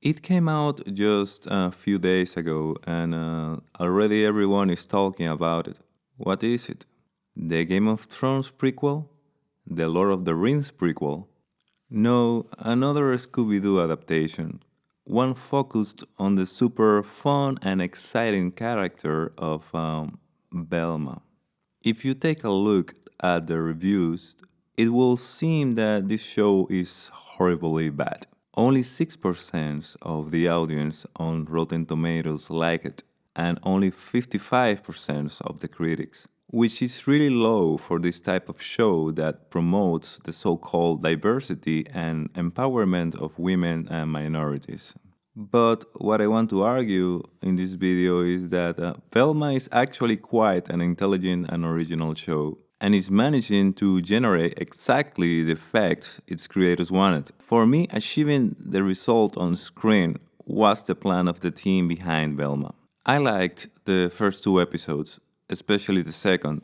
It came out just a few days ago, and already everyone is talking about it. What is it? The Game of Thrones prequel? The Lord of the Rings prequel? No, another Scooby Doo adaptation. One focused on the super fun and exciting character of Velma. If you take a look at the reviews, it will seem that this show is horribly bad. Only 6% of the audience on Rotten Tomatoes like it, and only 55% of the critics, which is really low for this type of show that promotes the so called diversity and empowerment of women and minorities. But what I want to argue in this video is that Velma is actually quite an intelligent and original show, and is managing to generate exactly the effects its creators wanted. For me, achieving the result on screen was the plan of the team behind Velma. I liked the first two episodes, especially the second,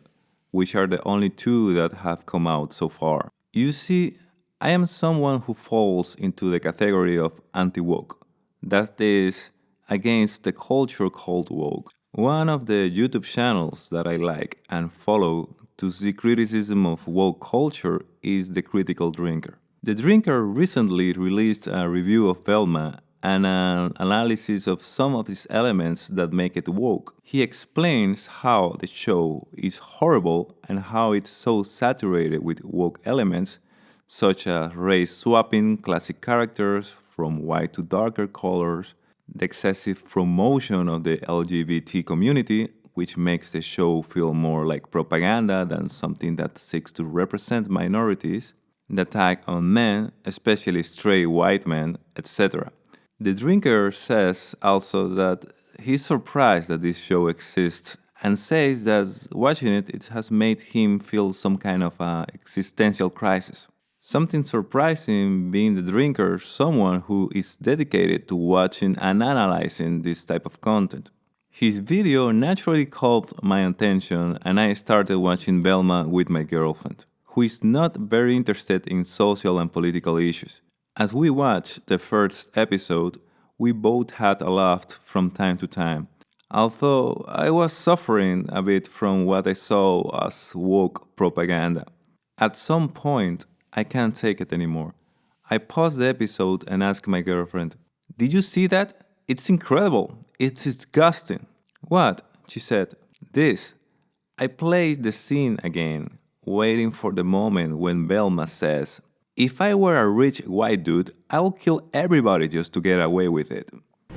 which are the only two that have come out so far. You see, I am someone who falls into the category of anti woke. That is, against the culture called woke. One of the YouTube channels that I like and follow to see criticism of woke culture is The Critical Drinker. The Drinker recently released a review of Velma and an analysis of some of its elements that make it woke. He explains how the show is horrible and how it's so saturated with woke elements such as race swapping classic characters from white to darker colors, the excessive promotion of the LGBT community, which makes the show feel more like propaganda than something that seeks to represent minorities, the attack on men, especially straight white men, etc. The drinker says also that he's surprised that this show exists and says that watching it has made him feel some kind of existential crisis. Something surprising being the drinker, someone who is dedicated to watching and analyzing this type of content. His video naturally caught my attention and I started watching Velma with my girlfriend, who is not very interested in social and political issues. As we watched the first episode, we both had a laugh from time to time, although I was suffering a bit from what I saw as woke propaganda. At some point, I can't take it anymore. I paused the episode and asked my girlfriend, "Did you see that? It's incredible. It's disgusting." "What?" she said. "This." I played the scene again, waiting for the moment when Velma says, "If I were a rich white dude, I would kill everybody just to get away with it."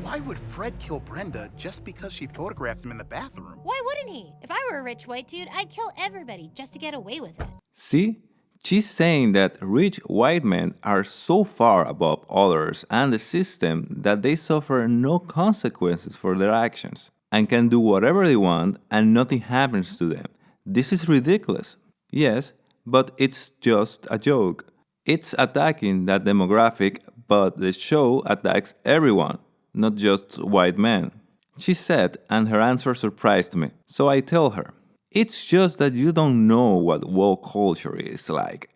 Why would Fred kill Brenda just because she photographed him in the bathroom? Why wouldn't he? If I were a rich white dude, I'd kill everybody just to get away with it. See? She's saying that rich white men are so far above others and the system that they suffer no consequences for their actions and can do whatever they want and nothing happens to them. This is ridiculous. Yes, but it's just a joke. It's attacking that demographic, but the show attacks everyone, not just white men. She said, and her answer surprised me. So I tell her, "It's just that you don't know what woke culture is like.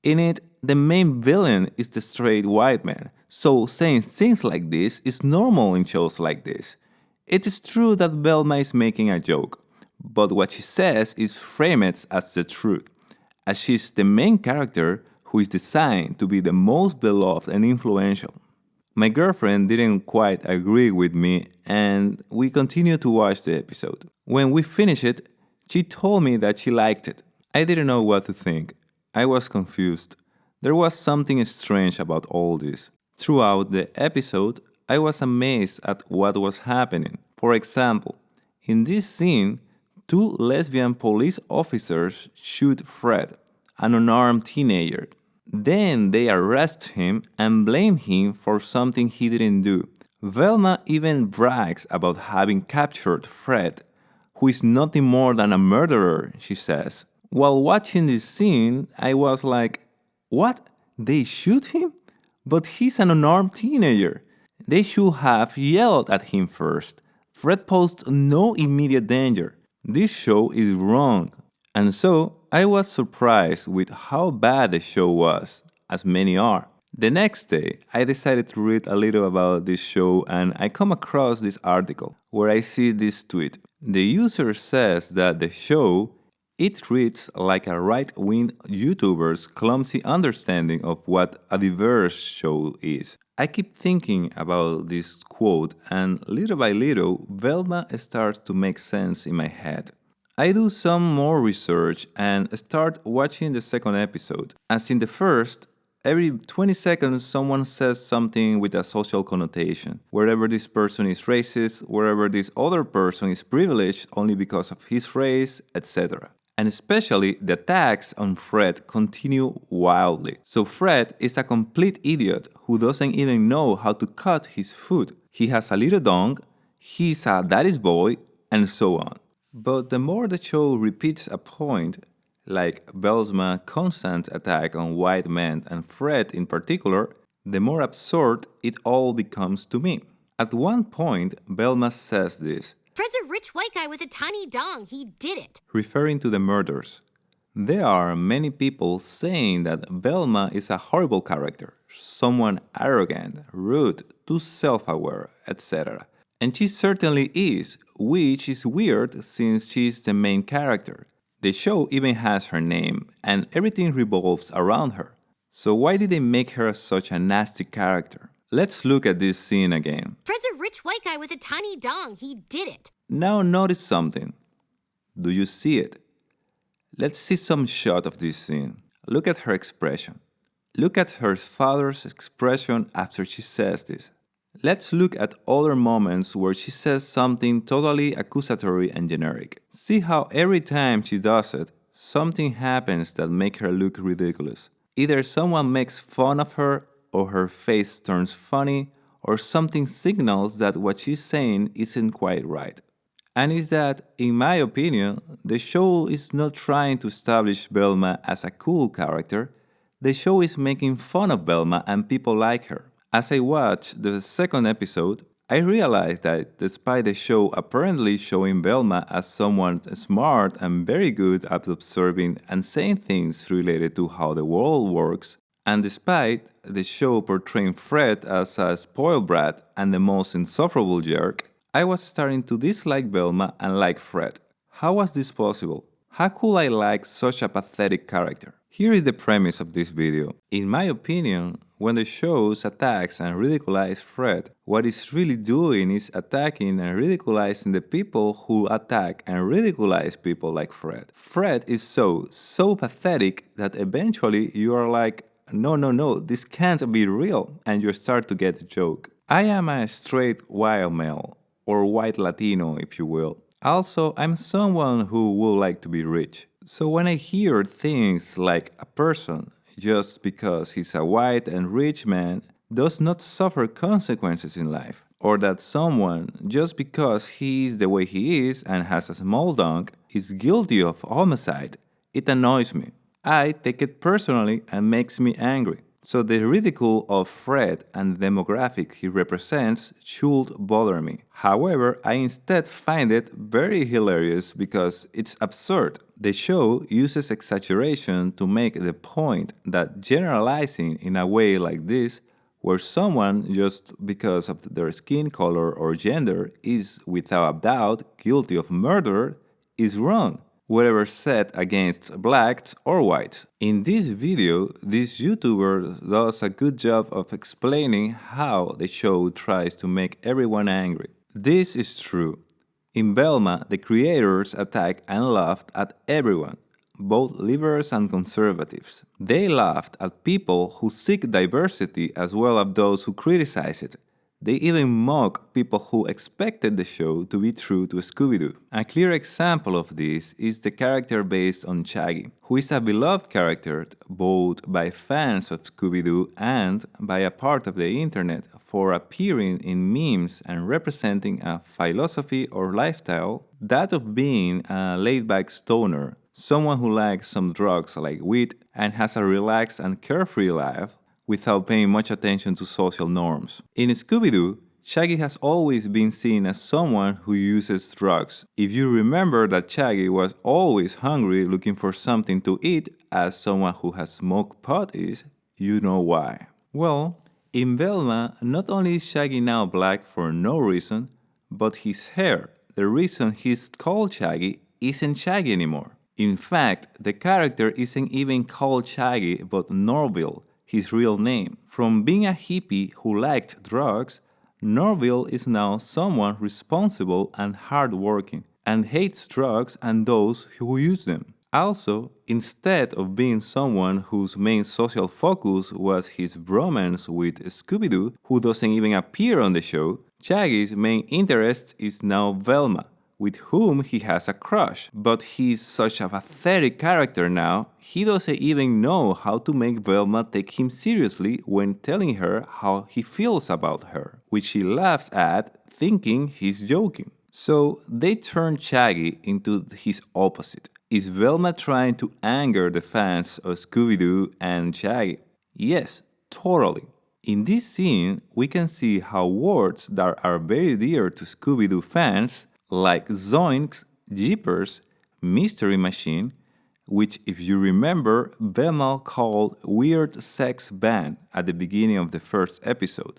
In it, the main villain is the straight white man, so saying things like this is normal in shows like this. It is true that Velma is making a joke, but what she says is framed as the truth, as she's the main character who is designed to be the most beloved and influential." My girlfriend didn't quite agree with me, and we continued to watch the episode. When we finished it, she told me that she liked it. I didn't know what to think. I was confused. There was something strange about all this. Throughout the episode, I was amazed at what was happening. For example, in this scene, two lesbian police officers shoot Fred, an unarmed teenager. Then they arrest him and blame him for something he didn't do. Velma even brags about having captured Fred, who is nothing more than a murderer, she says. While watching this scene, I was like, what? They shoot him? But he's an unarmed teenager. They should have yelled at him first. Fred posed no immediate danger. This show is wrong. And so I was surprised with how bad the show was, as many are. The next day, I decided to read a little about this show and I come across this article where I see this tweet. The user says that the show it reads like a right-wing YouTuber's clumsy understanding of what a diverse show is. I keep thinking about this quote and little by little, Velma starts to make sense in my head. I do some more research and start watching the second episode. As in the first, every 20 seconds someone says something with a social connotation. Wherever this person is racist, wherever this other person is privileged only because of his race, etc. And especially the attacks on Fred continue wildly. So Fred is a complete idiot who doesn't even know how to cut his food. He has a little dong, he's a daddy's boy, and so on. But the more the show repeats a point, like Velma's constant attack on white men and Fred in particular, the more absurd it all becomes to me. At one point, Velma says this, Fred's a rich white guy with a tiny dong. He did it. referring to the murders. There are many people saying that Velma is a horrible character, someone arrogant, rude, too self-aware, etc. And she certainly is, which is weird since she's the main character. The show even has her name, and everything revolves around her. So why did they make her such a nasty character? Let's look at this scene again. Fred's a rich white guy with a tiny dong. He did it. Now notice something. Do you see it? Let's see some shot of this scene. Look at her expression. Look at her father's expression after she says this. Let's look at other moments where she says something totally accusatory and generic. See how every time she does it, something happens that makes her look ridiculous. Either someone makes fun of her, or her face turns funny, or something signals that what she's saying isn't quite right. And is that, in my opinion, the show is not trying to establish Velma as a cool character. The show is making fun of Velma and people like her. As I watched the second episode, I realized that despite the show apparently showing Velma as someone smart and very good at observing and saying things related to how the world works, and despite the show portraying Fred as a spoiled brat and the most insufferable jerk, I was starting to dislike Velma and like Fred. How was this possible? How could I like such a pathetic character? Here is the premise of this video. In my opinion, when the show attacks and ridiculizes Fred, what it's really doing is attacking and ridiculizing the people who attack and ridiculize people like Fred. Fred is so pathetic that eventually you are like, no, this can't be real, and you start to get the joke. I am a straight white male, or white Latino if you will. Also, I'm someone who would like to be rich. So when I hear things like a person, just because he's a white and rich man, does not suffer consequences in life, or that someone, just because he is the way he is and has a small dong, is guilty of homicide, it annoys me. I take it personally and makes me angry. So the ridicule of Fred and the demographic he represents should bother me. However, I instead find it very hilarious because it's absurd. The show uses exaggeration to make the point that generalizing in a way like this, where someone just because of their skin color or gender is without a doubt guilty of murder, is wrong, whether set against blacks or whites. In this video, this YouTuber does a good job of explaining how the show tries to make everyone angry. This is true. In Velma, the creators attacked and laughed at everyone, both liberals and conservatives. They laughed at people who seek diversity as well as those who criticize it. They even mock people who expected the show to be true to Scooby Doo. A clear example of this is the character based on Shaggy, who is a beloved character both by fans of Scooby Doo and by a part of the internet for appearing in memes and representing a philosophy or lifestyle, that of being a laid-back stoner, someone who likes some drugs like weed and has a relaxed and carefree life, without paying much attention to social norms. In Scooby Doo, Shaggy has always been seen as someone who uses drugs. If you remember that Shaggy was always hungry looking for something to eat, as someone who has smoked pot is, you know why. Well, in Velma, not only is Shaggy now black for no reason, but his hair, the reason he's called Shaggy, isn't Shaggy anymore. In fact, the character isn't even called Shaggy but Norville, his real name. From being a hippie who liked drugs, Norville is now someone responsible and hardworking, and hates drugs and those who use them. Also, instead of being someone whose main social focus was his bromance with Scooby Doo, who doesn't even appear on the show, Shaggy's main interest is now Velma, with whom he has a crush. But he's such a pathetic character now, he doesn't even know how to make Velma take him seriously when telling her how he feels about her, which she laughs at, thinking he's joking. So they turn Shaggy into his opposite. Is Velma trying to anger the fans of Scooby Doo and Shaggy? Yes, totally. In this scene, we can see how words that are very dear to Scooby Doo fans, like Zoinks, Jeepers, Mystery Machine, which, if you remember, Velma called Weird Sex Band at the beginning of the first episode,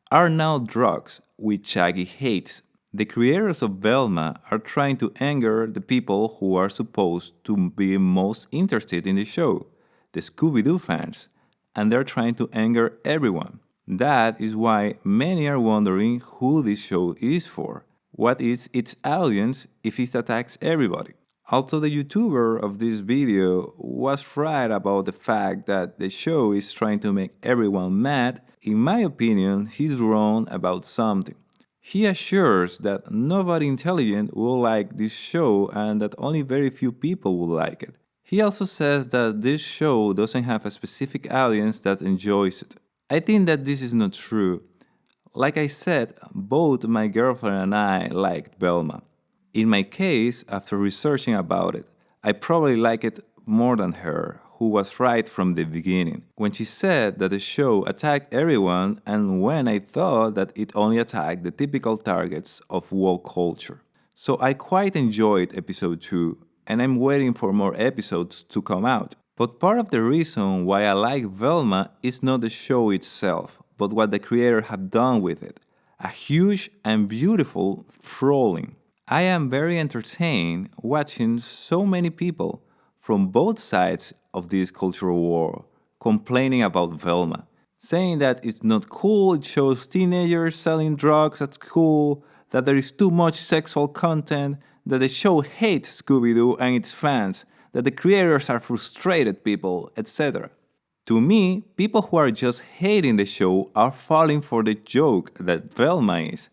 are now drugs, which Shaggy hates. The creators of Velma are trying to anger the people who are supposed to be most interested in the show, the Scooby Doo fans, and they're trying to anger everyone. That is why many are wondering who this show is for. What is its audience if it attacks everybody? Also, the YouTuber of this video was right about the fact that the show is trying to make everyone mad. In my opinion, he's wrong about something. He assures that nobody intelligent will like this show and that only very few people will like it. He also says that this show doesn't have a specific audience that enjoys it. I think that this is not true. Like I said, both my girlfriend and I liked Velma. In my case, after researching about it, I probably like it more than her, who was right from the beginning, when she said that the show attacked everyone and when I thought that it only attacked the typical targets of woke culture. So I quite enjoyed episode 2, and I'm waiting for more episodes to come out. But part of the reason why I like Velma is not the show itself, but what the creator have done with it. A huge and beautiful trolling. I am very entertained watching so many people from both sides of this cultural war complaining about Velma, saying that it's not cool, it shows teenagers selling drugs at school, that there is too much sexual content, that the show hates Scooby-Doo and its fans, that the creators are frustrated people, etc. To me, people who are just hating the show are falling for the joke that Velma is.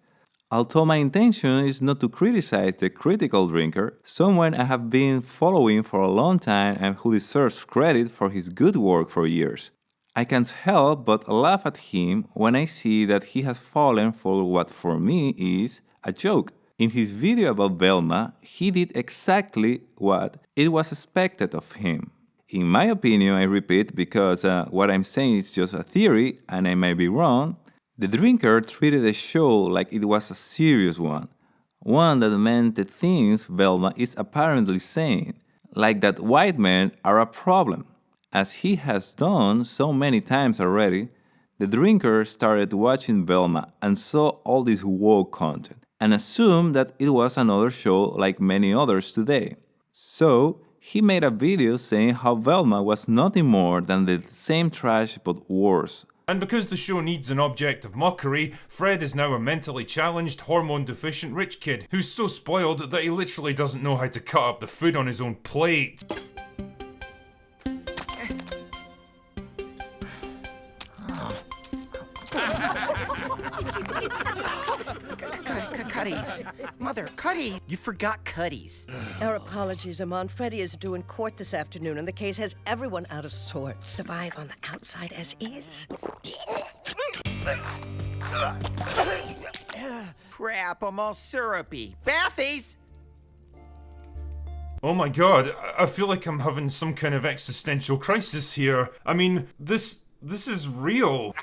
Although my intention is not to criticize the critical drinker, someone I have been following for a long time and who deserves credit for his good work for years. I can't help but laugh at him when I see that he has fallen for what for me is a joke. In his video about Velma, he did exactly what it was expected of him. In my opinion, I repeat because what I'm saying is just a theory and I may be wrong, the drinker treated the show like it was a serious one that meant the things Velma is apparently saying, like that white men are a problem. As he has done so many times already, the drinker started watching Velma and saw all this woke content, and assumed that it was another show like many others today. So, he made a video saying how Velma was nothing more than the same trash but worse. And because the show needs an object of mockery, Fred is now a mentally challenged, hormone-deficient rich kid who's so spoiled that he literally doesn't know how to cut up the food on his own plate. Cuddies. Mother, Cuddies. You forgot Cuddies. Our apologies, Amon. Freddie is due in court this afternoon, and the case has everyone out of sorts. Survive on the outside as is. Crap, I'm all syrupy. Bathies! Oh my god, I feel like I'm having some kind of existential crisis here. I mean, this is real.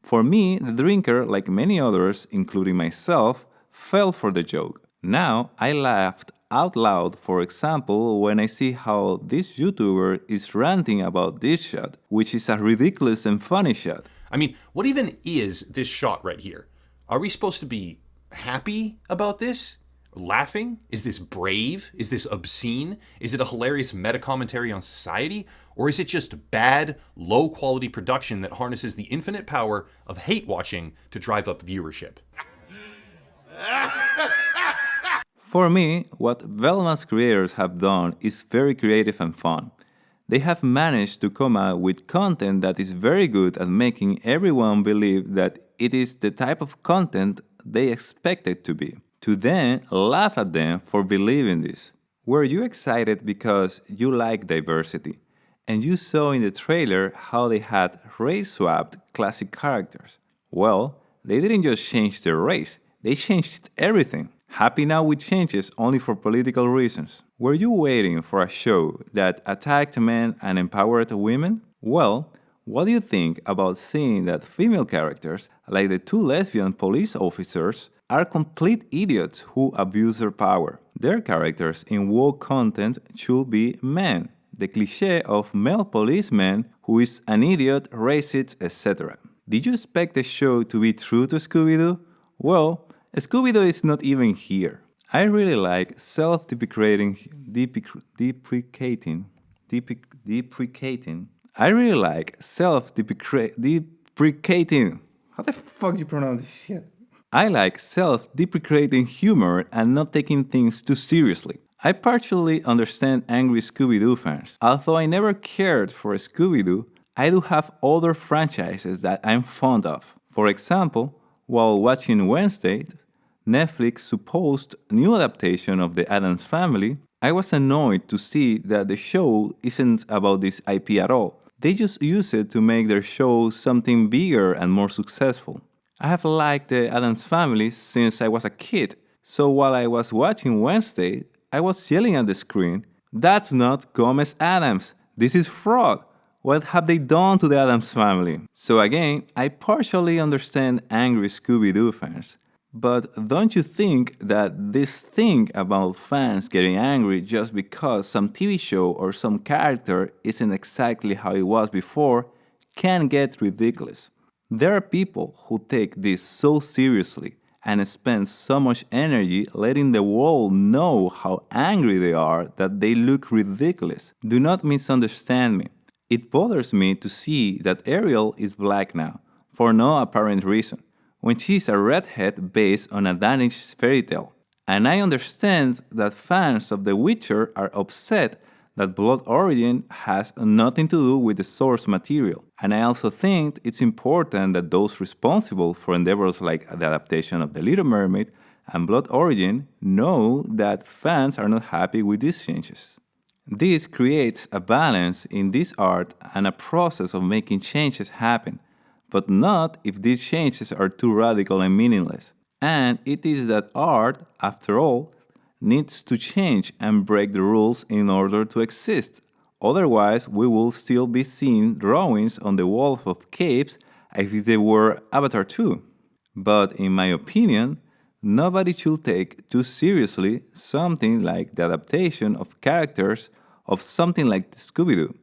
For me, the drinker, like many others, including myself, fell for the joke. Now, I laughed out loud, for example, when I see how this YouTuber is ranting about this shot, which is a ridiculous and funny shot. I mean, what even is this shot right here? Are we supposed to be happy about this? Laughing? Is this brave? Is this obscene? Is it a hilarious meta-commentary on society? Or is it just bad, low-quality production that harnesses the infinite power of hate watching to drive up viewership? For me, what Velma's creators have done is very creative and fun. They have managed to come out with content that is very good at making everyone believe that it is the type of content they expect it to be, to then laugh at them for believing this. Were you excited because you like diversity, and you saw in the trailer how they had race-swapped classic characters? Well, they didn't just change their race, they changed everything. Happy now with changes only for political reasons. Were you waiting for a show that attacked men and empowered women? Well, what do you think about seeing that female characters, like the two lesbian police officers, are complete idiots who abuse their power? Their characters in woke content should be men, the cliché of male policeman who is an idiot, racist, etc. Did you expect the show to be true to Scooby Doo? Well, Scooby Doo is not even here. I really like self-deprecating. I really like self-deprecating. How the fuck you pronounce this shit? I like self-deprecating humor and not taking things too seriously. I partially understand angry Scooby-Doo fans. Although I never cared for Scooby-Doo, I do have other franchises that I'm fond of. For example, while watching Wednesday, Netflix's supposed new adaptation of The Addams Family, I was annoyed to see that the show isn't about this IP at all. They just use it to make their show something bigger and more successful. I have liked The Addams Family since I was a kid, so while I was watching Wednesday, I was yelling at the screen, "That's not Gomez Addams, this is fraud! What have they done to The Addams Family?" So again, I partially understand angry Scooby-Doo fans. But don't you think that this thing about fans getting angry just because some TV show or some character isn't exactly how it was before can get ridiculous? There are people who take this so seriously and spend so much energy letting the world know how angry they are that they look ridiculous. Do not misunderstand me. It bothers me to see that Ariel is black now, for no apparent reason, when she is a redhead based on a Danish fairy tale. And I understand that fans of The Witcher are upset that Blood Origin has nothing to do with the source material. And I also think it's important that those responsible for endeavors like the adaptation of The Little Mermaid and Blood Origin know that fans are not happy with these changes. This creates a balance in this art and a process of making changes happen, but not if these changes are too radical and meaningless. And it is that art, after all, needs to change and break the rules in order to exist. Otherwise, we will still be seeing drawings on the walls of caves as if they were Avatar 2. But in my opinion, nobody should take too seriously something like the adaptation of characters of something like Scooby Doo.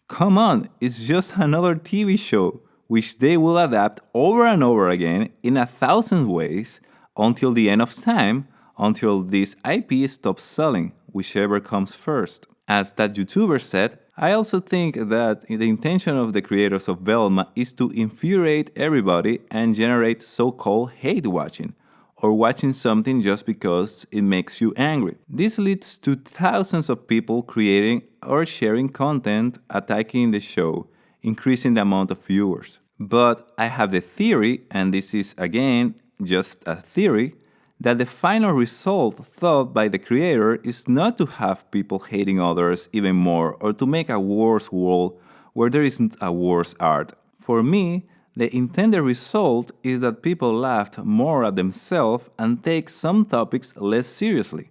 Come on, it's just another TV show which they will adapt over and over again in 1,000 ways until the end of time, until this IP stops selling, whichever comes first. As that YouTuber said, I also think that the intention of the creators of Velma is to infuriate everybody and generate so-called hate watching, or watching something just because it makes you angry. This leads to thousands of people creating or sharing content attacking the show, increasing the amount of viewers. But I have the theory, and this is again just a theory, that the final result thought by the creator is not to have people hating others even more or to make a worse world where there isn't a worse art. For me, the intended result is that people laugh more at themselves and take some topics less seriously.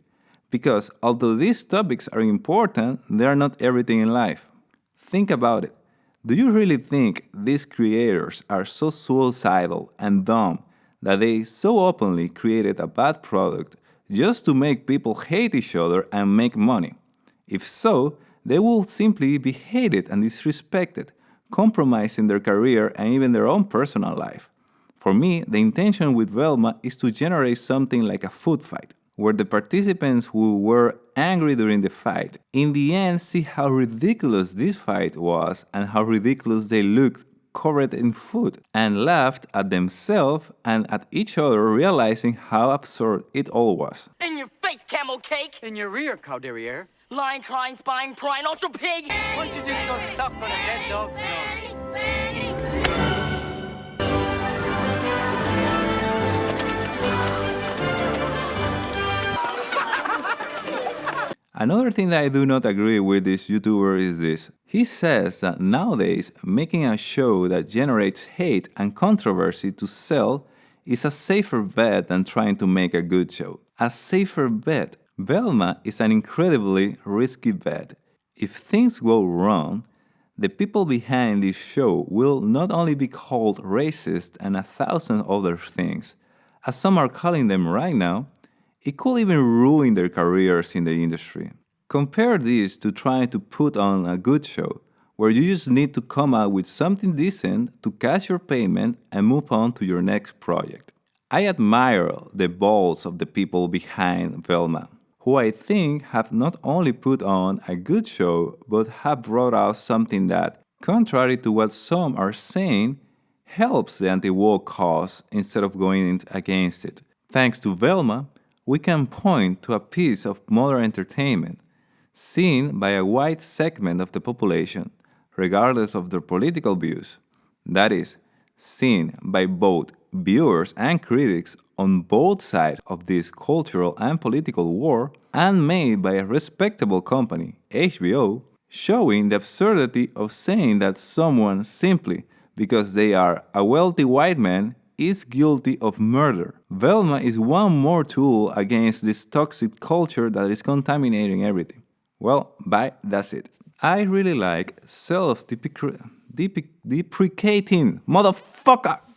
Because although these topics are important, they are not everything in life. Think about it. Do you really think these creators are so suicidal and dumb that they so openly created a bad product just to make people hate each other and make money. If so, they will simply be hated and disrespected, compromising their career and even their own personal life. For me, the intention with Velma is to generate something like a food fight, where the participants who were angry during the fight in the end see how ridiculous this fight was and how ridiculous they looked covered in food, and laughed at themselves and at each other, realizing how absurd it all was. In your face, camel cake! In your rear, cow derriere. Lion, crying, spine, prine, ultra pig! Why don't you just go suck on a dead dog's nose? Another thing that I do not agree with this YouTuber is this. He says that nowadays, making a show that generates hate and controversy to sell is a safer bet than trying to make a good show. A safer bet. Velma is an incredibly risky bet. If things go wrong, the people behind this show will not only be called racist and 1,000 other things, as some are calling them right now, it could even ruin their careers in the industry. Compare this to trying to put on a good show, where you just need to come out with something decent to cash your payment and move on to your next project. I admire the balls of the people behind Velma, who I think have not only put on a good show, but have brought out something that, contrary to what some are saying, helps the anti-woke cause instead of going against it. Thanks to Velma, we can point to a piece of modern entertainment, seen by a wide segment of the population, regardless of their political views. That is, seen by both viewers and critics on both sides of this cultural and political war, and made by a respectable company, HBO, showing the absurdity of saying that someone simply because they are a wealthy white man is guilty of murder. Velma is one more tool against this toxic culture that is contaminating everything. Well, bye, that's it. I really like self-deprecating, motherfucker!